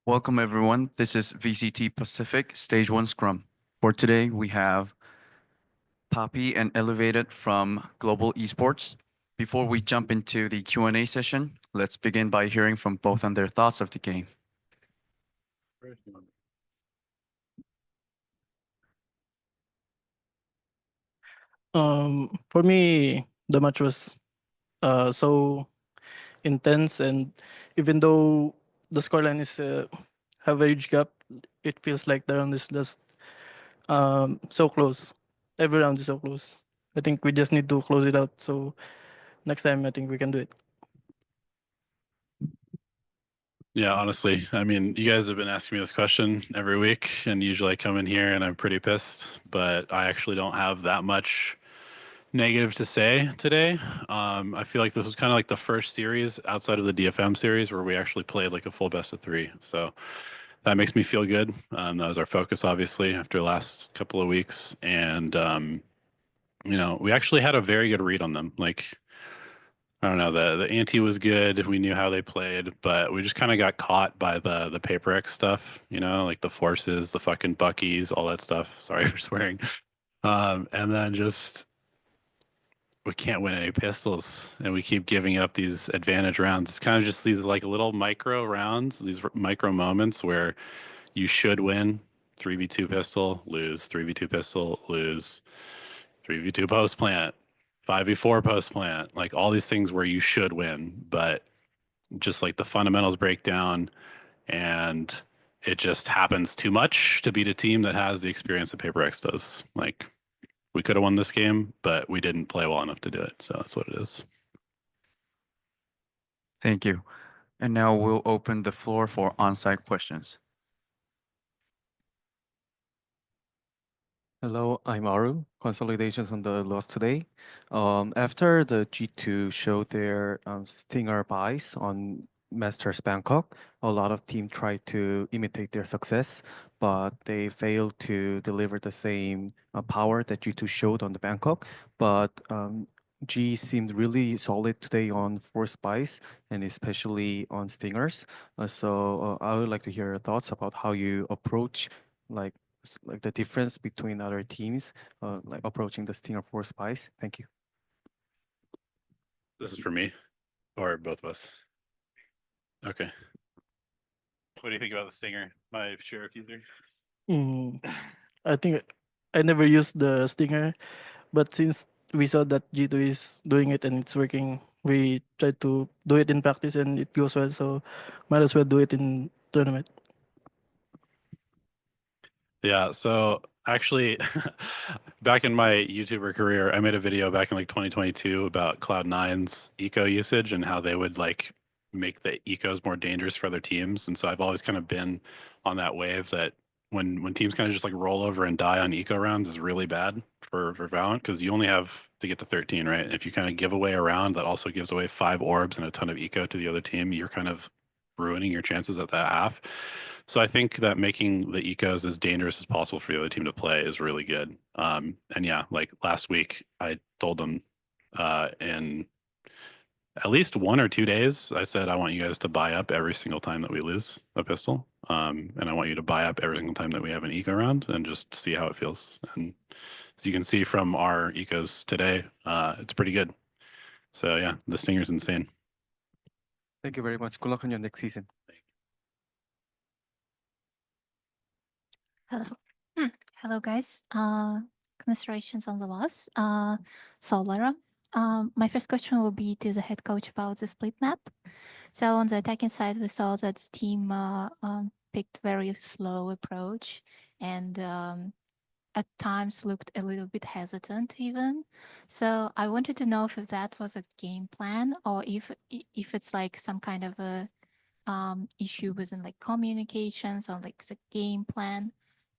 Welcome everyone. This is VCT Pacific Stage 1 Scrum. For today, we have Poppy and Elevated from Global Esports. Before we jump into the Q&A session, let's begin by hearing from both on their thoughts of the game. For me, the match was so intense, and even though the scoreline is have a huge gap, it feels like the round is just so close. Every round is so close. I think we just need to close it out. So next time, I think we can do it. Yeah, honestly, I mean, you guys have been asking me this question every week, and usually I come in here and I'm pretty pissed, but I actually don't have that much negative to say today. I feel like this was kind of like the first series outside of the DFM series where we actually played like a full best of three. So that makes me feel good. That was our focus, obviously, after the last couple of weeks. And, we actually had a very good read on them. Like, I don't know, the ante was good. We knew how they played, but we just kind of got caught by the paper X stuff, like the forces, the fucking Buckies, all that stuff. Sorry for swearing. And then just we can't win any pistols, and we keep giving up these advantage rounds. It's kind of just these like little micro rounds, these micro moments where you should win 3v2 pistol, lose 3v2 pistol, lose 3v2 post plant, 5v4 post plant, like all these things where you should win, but just like the fundamentals break down and it just happens too much to beat a team that has the experience that Paper X does. Like we could have won this game, but we didn't play well enough to do it. So that's what it is. Thank you. And now we'll open the floor for on-site questions. Hello, I'm Aru. Consolidations on the loss today. After the G2 showed their stinger buys on Masters Bangkok, a lot of teams tried to imitate their success, but they failed to deliver the same power that G2 showed on the Bangkok. But G seemed really solid today on force buys and especially on stingers. I would like to hear your thoughts about how you approach like like the difference between other teams, like approaching the Stinger Force Spice? Thank you. This is for me or both of us. Okay. What do you think about the Stinger, my sheriff user? I think I never used the stinger, but since we saw that G2 is doing it and it's working, we try to do it in practice and it goes well. So might as well do it in tournament. Yeah, so actually, back in my YouTuber career, I made a video back in like 2022 about Cloud9's eco usage and how they would like make the ecos more dangerous for other teams. And so I've always kind of been on that wave that when teams kind of just like roll over and die on eco rounds is really bad for Valorant because you only have to get to 13, right? And if you kind of give away a round that also gives away 5 orbs and a ton of eco to the other team, you're kind of ruining your chances at that half. So I think that making the ecos as dangerous as possible for the other team to play is really good. And yeah, like last week, I told them in at least 1 or 2 days, I said, I want you guys to buy up every single time that we lose a pistol. And I want you to buy up every single time that we have an eco round and just see how it feels. And as you can see from our ecos today, it's pretty good. So yeah, the Stinger's insane. Thank you very much. Good luck on your next season. Hello. Hello, guys. Commiserations on the loss. Solera. My first question will be to the head coach about the split map. So on the attacking side, we saw that the team picked very slow approach and at times looked a little bit hesitant even. So I wanted to know if that was a game plan or if it's like some kind of a issue within like communications or like the game plan.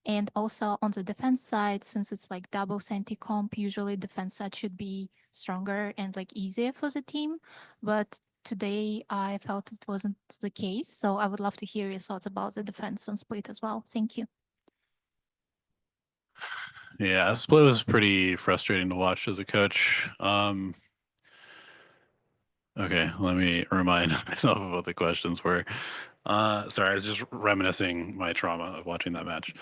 And also on the defense side, since it's like double Senti comp, usually defense side should be stronger and like easier for the team. But today I felt it wasn't the case. So I would love to hear your thoughts about the defense on split as well. Thank you. Yeah, split was pretty frustrating to watch as a coach. Okay, let me remind myself of what the questions were. Sorry, I was just reminiscing my trauma of watching that match.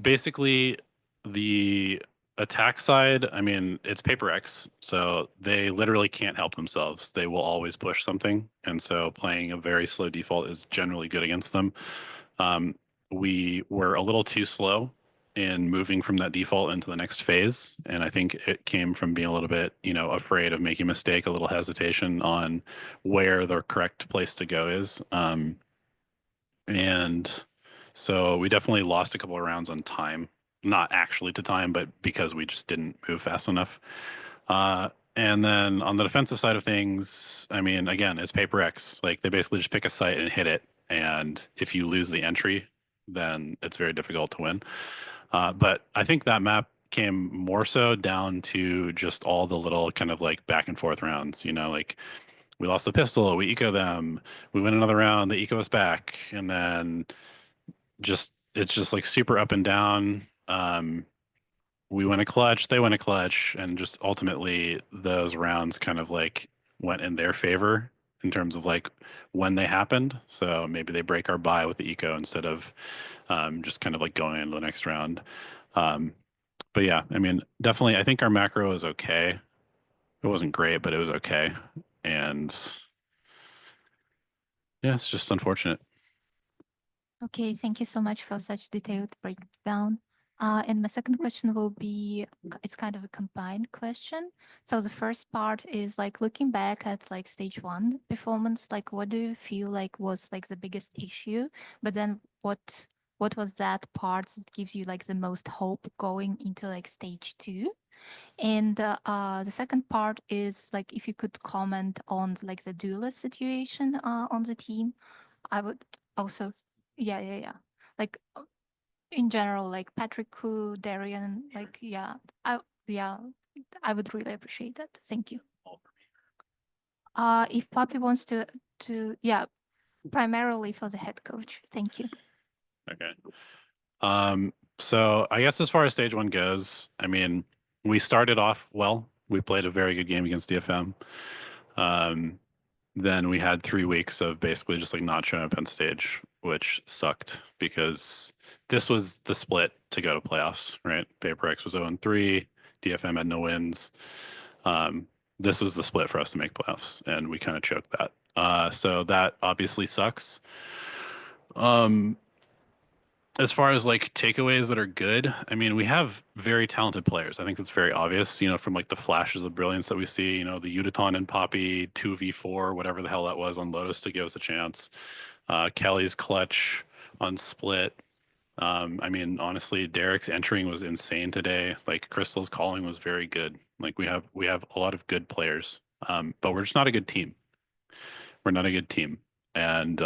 Basically, the attack side, I mean, it's Paper X, so they literally can't help themselves. They will always push something, and so playing a very slow default is generally good against them. We were a little too slow in moving from that default into the next phase, and I think it came from being a little bit, afraid of making a mistake, a little hesitation on where the correct place to go is. And so we definitely lost a couple of rounds on time, not actually to time, but because we just didn't move fast enough. And then on the defensive side of things, I mean, again, it's Paper X. Like they basically just pick a site and hit it. And if you lose the entry, then it's very difficult to win. But I think that map came more so down to just all the little kind of like back and forth rounds, like we lost the pistol, we eco them, we win another round, they eco us back, and then it's just like super up and down. We win a clutch, they win a clutch, and just ultimately those rounds kind of like went in their favor in terms of like when they happened. So maybe they break our bye with the eco instead of just kind of like going into the next round. But yeah, I mean, definitely, I think our macro is okay. It wasn't great, but it was okay. And yeah, it's just unfortunate. Okay, thank you so much for such detailed breakdown. And my second question will be, it's kind of a combined question. So the first part is like looking back at like stage 1 performance, like what do you feel like was like the biggest issue? But then what was that part that gives you like the most hope going into like stage 2? And the second part is like if you could comment on like the duelist situation on the team, I would also, yeah. Like in general, like Patrick, Ku, Darian, like I would really appreciate that. Thank you. If Poppy wants to primarily for the head coach. Thank you. Okay. So I guess as far as stage 1 goes, I mean, we started off well. We played a very good game against DFM. Then we had 3 weeks of basically just like not showing up on stage, which sucked because this was the split to go to playoffs, right? Paper X was 0-3, DFM had no wins. This was the split for us to make playoffs, and we kind of choked that. So that obviously sucks. As far as like takeaways that are good, I mean, we have very talented players. I think that's very obvious, from like the flashes of brilliance that we see, the Udaton and Poppy 2v4, whatever the hell that was on Lotus to give us a chance. Kelly's clutch on split. I mean, honestly, Derek's entering was insane today. Like Crystal's calling was very good. Like we have a lot of good players, but we're just not a good team. We're not a good team, and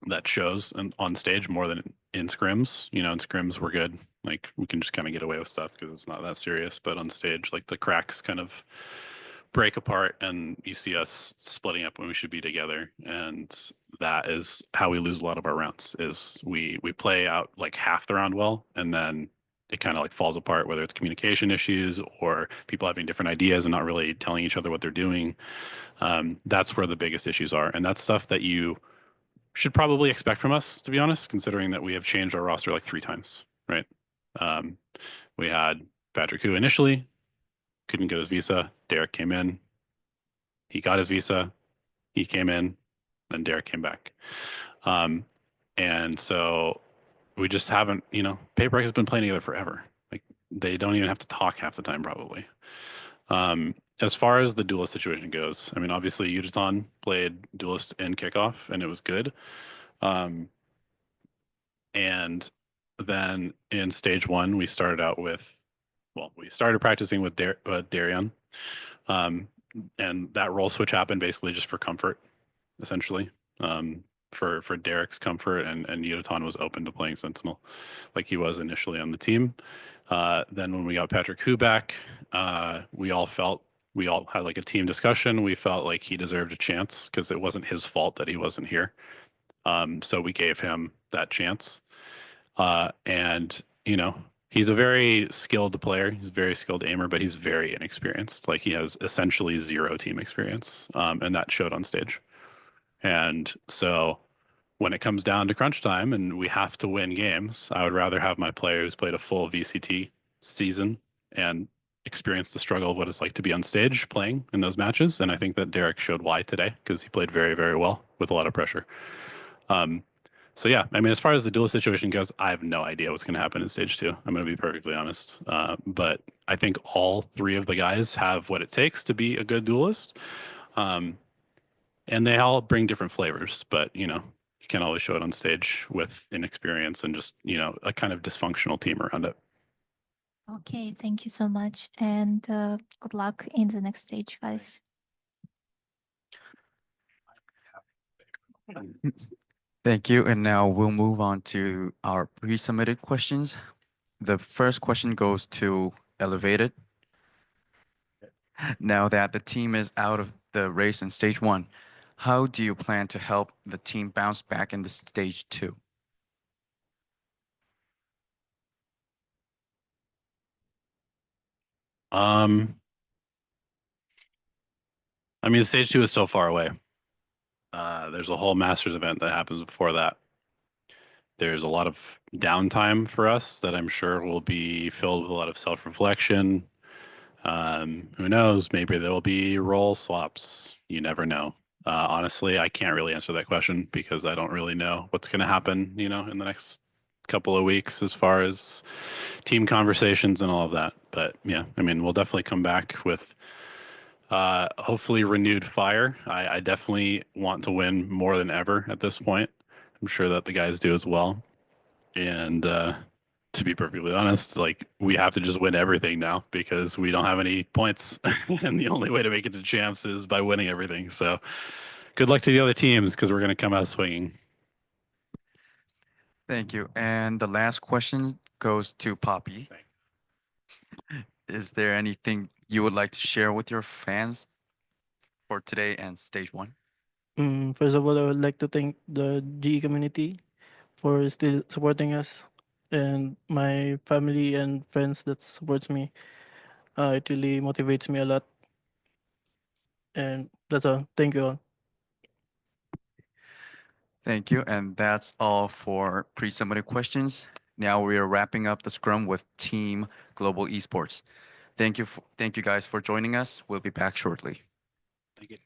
that shows on stage more than in scrims. In scrims we're good. Like we can just kind of get away with stuff because it's not that serious. But on stage, like the cracks kind of break apart, and you see us splitting up when we should be together. And that is how we lose a lot of our rounds. Is we play out like half the round well, and then it kind of like falls apart. Whether it's communication issues or people having different ideas and not really telling each other what they're doing. That's where the biggest issues are, and that's stuff that you should probably expect from us, to be honest, considering that we have changed our roster like 3 times, right? We had Patrick Hu initially, couldn't get his visa. Derek came in. He got his visa. He came in. Then Derek came back. And so we just haven't, Paper X has been playing together forever. Like they don't even have to talk half the time, probably. As far as the duelist situation goes, I mean, obviously Udaton played duelist in kickoff and it was good. And then in stage 1, we started out with, we started practicing with Darian. And that role switch happened basically just for comfort, essentially. For Derek's comfort, and Udaton was open to playing Sentinel like he was initially on the team. Then when we got Patrick Hu back, we all had like a team discussion. We felt like he deserved a chance because it wasn't his fault that he wasn't here. So we gave him that chance. And, he's a very skilled player. He's a very skilled aimer, but he's very inexperienced. Like he has essentially 0 team experience. And that showed on stage. And so when it comes down to crunch time and we have to win games, I would rather have my players played a full VCT season and experience the struggle of what it's like to be on stage playing in those matches. And I think that Derek showed why today because he played very, very well with a lot of pressure. So yeah, I mean, as far as the duelist situation goes, I have no idea what's going to happen in stage 2. I'm going to be perfectly honest. But I think all 3 of the guys have what it takes to be a good duelist. And they all bring different flavors, but you can't always show it on stage with inexperience and just, a kind of dysfunctional team around it. Okay, thank you so much, and good luck in the next stage, guys. Thank you. And now we'll move on to our pre-submitted questions. The first question goes to Elevated. Now that the team is out of the race in stage 1, how do you plan to help the team bounce back in the stage 2? I mean, stage 2 is so far away. There's a whole Masters event that happens before that. There's a lot of downtime for us that I'm sure will be filled with a lot of self-reflection. Who knows? Maybe there will be role swaps. You never know. Honestly, I can't really answer that question because I don't really know what's going to happen, in the next couple of weeks as far as team conversations and all of that. But yeah, I mean, we'll definitely come back with hopefully renewed fire. I definitely want to win more than ever at this point. I'm sure that the guys do as well. And to be perfectly honest, like we have to just win everything now because we don't have any points. And the only way to make it to champs is by winning everything. So good luck to the other teams because we're going to come out swinging. Thank you. And the last question goes to Poppy. Is there anything you would like to share with your fans for today and stage 1? First of all, I would like to thank the GE community for still supporting us, and my family and friends that supports me. It really motivates me a lot, and that's all. Thank you all. Thank you. And that's all for pre-submitted questions. Now we are wrapping up the scrum with Team Global Esports. Thank you guys for joining us. We'll be back shortly. Thank you.